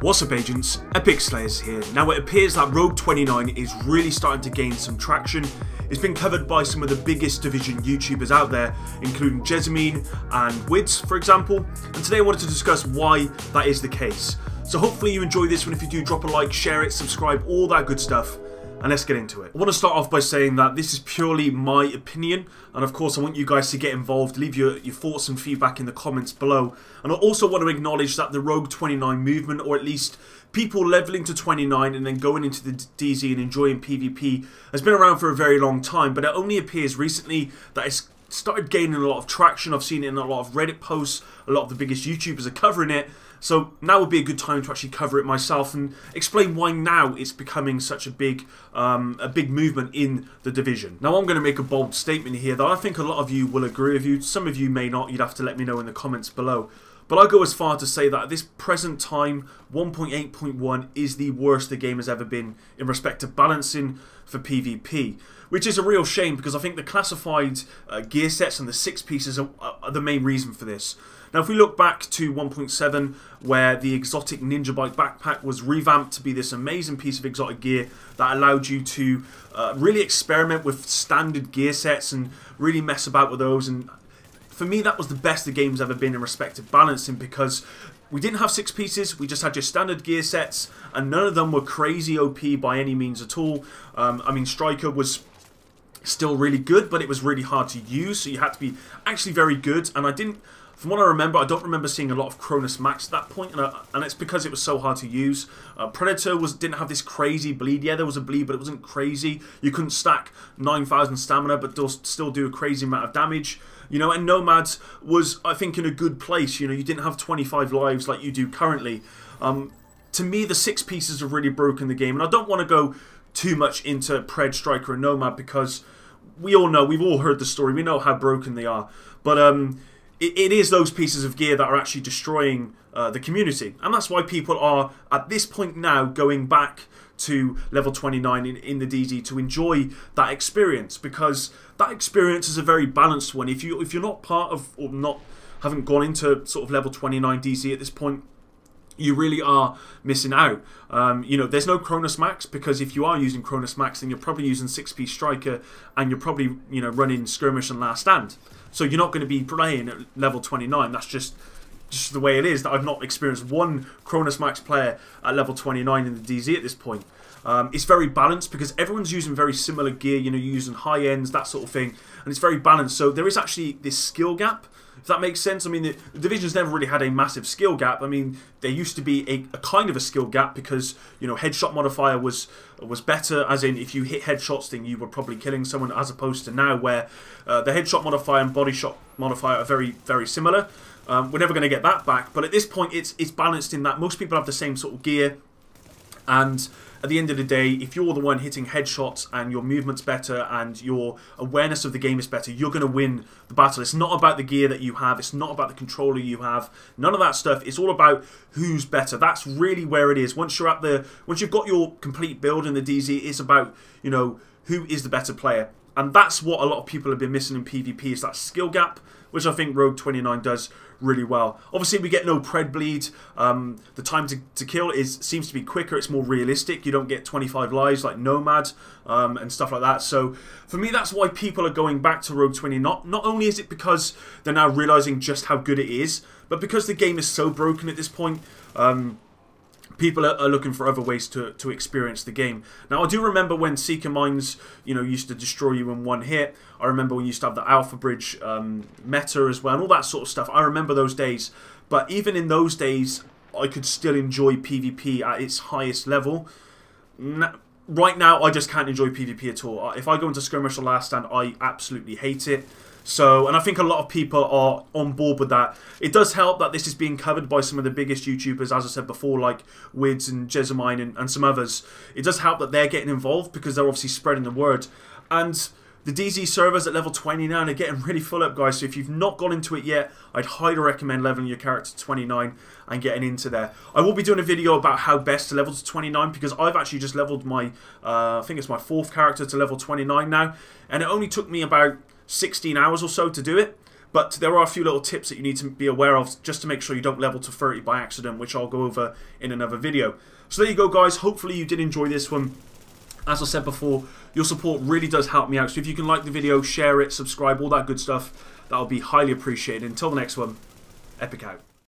What's up agents, Epic Slayers here. Now it appears that Rogue 29 is really starting to gain some traction. It's been covered by some of the biggest Division YouTubers out there, including Jessamine and Wids, for example. And today I wanted to discuss why that is the case. So hopefully you enjoy this one. If you do, drop a like, share it, subscribe, all that good stuff. And let's get into it. I want to start off by saying that this is purely my opinion, and of course I want you guys to get involved, leave your thoughts and feedback in the comments below. And I also want to acknowledge that the Rogue 29 movement, or at least people leveling to 29 and then going into the DZ and enjoying PvP, has been around for a very long time, but it only appears recently that it's started gaining a lot of traction. I've seen it in a lot of Reddit posts, a lot of the biggest YouTubers are covering it. So now would be a good time to actually cover it myself and explain why now it's becoming such a big movement in the division. Now I'm going to make a bold statement here that I think a lot of you will agree with you. Some of you may not. You'd have to let me know in the comments below. But I go as far to say that at this present time, 1.8.1 is the worst the game has ever been in respect to balancing for PvP. Which is a real shame, because I think the classified gear sets and the 6 pieces are the main reason for this. Now if we look back to 1.7, where the exotic ninja bike backpack was revamped to be this amazing piece of exotic gear that allowed you to really experiment with standard gear sets and really mess about with those, and for me that was the best the game's ever been in respect of balancing, because we didn't have 6 pieces, we just had your standard gear sets, and none of them were crazy OP by any means at all. I mean, Striker was still really good, but it was really hard to use, so you had to be actually very good, and from what I remember, I don't remember seeing a lot of Cronus Max at that point, and it's because it was so hard to use. Predator didn't have this crazy bleed. Yeah, there was a bleed, but it wasn't crazy. You couldn't stack 9,000 stamina, but still do a crazy amount of damage. You know, and Nomads was, I think, in a good place. You know, you didn't have 25 lives like you do currently. To me, the 6 pieces have really broken the game, and I don't want to go too much into Pred, Striker, and Nomad, because we all know, we've all heard the story, we know how broken they are. But it is those pieces of gear that are actually destroying the community, and that's why people are at this point now going back to level 29 in the DZ to enjoy that experience, because that experience is a very balanced one. If you're not part of, or haven't gone into sort of level 29 DZ at this point, you really are missing out. You know, there's no Cronus Max, because if you are using Cronus Max, then you're probably using 6-piece Striker, and you're probably, you know, running Skirmish and Last Stand. So you're not going to be playing at level 29. That's just the way it is. That I've not experienced one Cronus Max player at level 29 in the DZ at this point. It's very balanced, because everyone's using very similar gear. You know, you're using high ends, that sort of thing, and it's very balanced. So there is actually this skill gap, if that makes sense. I mean, the Division's never really had a massive skill gap. I mean, there used to be a kind of a skill gap, because, you know, headshot modifier was better, as in if you hit headshots then you were probably killing someone, as opposed to now where the headshot modifier and body shot modifier are very, very similar. We're never going to get that back, but at this point it's balanced in that most people have the same sort of gear, and at the end of the day, if you're the one hitting headshots and your movement's better and your awareness of the game is better, you're going to win the battle. It's not about the gear that you have. It's not about the controller you have. None of that stuff. It's all about who's better. That's really where it is. Once you've got your complete build in the DZ, it's about, you know, who is the better player. And that's what a lot of people have been missing in PvP, is that skill gap, which I think Rogue 29 does really well. Obviously, we get no Pred bleed. The time to kill seems to be quicker. It's more realistic. You don't get 25 lives like Nomad and stuff like that. So for me, that's why people are going back to Rogue 20. Not only is it because they're now realizing just how good it is, but because the game is so broken at this point. People are looking for other ways to experience the game. Now, I do remember when Seeker Mines, you know, used to destroy you in one hit. I remember when you used to have the Alpha Bridge meta as well, and all that sort of stuff. I remember those days. But even in those days, I could still enjoy PvP at its highest level. Right now, I just can't enjoy PvP at all. If I go into Skirmish or Last Stand, I absolutely hate it. So, and I think a lot of people are on board with that. It does help that this is being covered by some of the biggest YouTubers, as I said before, like Wids and Jessamine and some others. It does help that they're getting involved, because they're obviously spreading the word. And the DZ servers at level 29 are getting really full up, guys. So if you've not gone into it yet, I'd highly recommend leveling your character to 29 and getting into there. I will be doing a video about how best to level to 29, because I've actually just leveled my, I think it's my 4th character to level 29 now. And it only took me about 16 hours or so to do it, But there are a few little tips that you need to be aware of just to make sure you don't level to 30 by accident, which I'll go over in another video. So there you go, guys. Hopefully you did enjoy this one. As I said before, your support really does help me out. So if you can like the video, share it, subscribe, all that good stuff, that'll be highly appreciated. Until the next one, Epic out.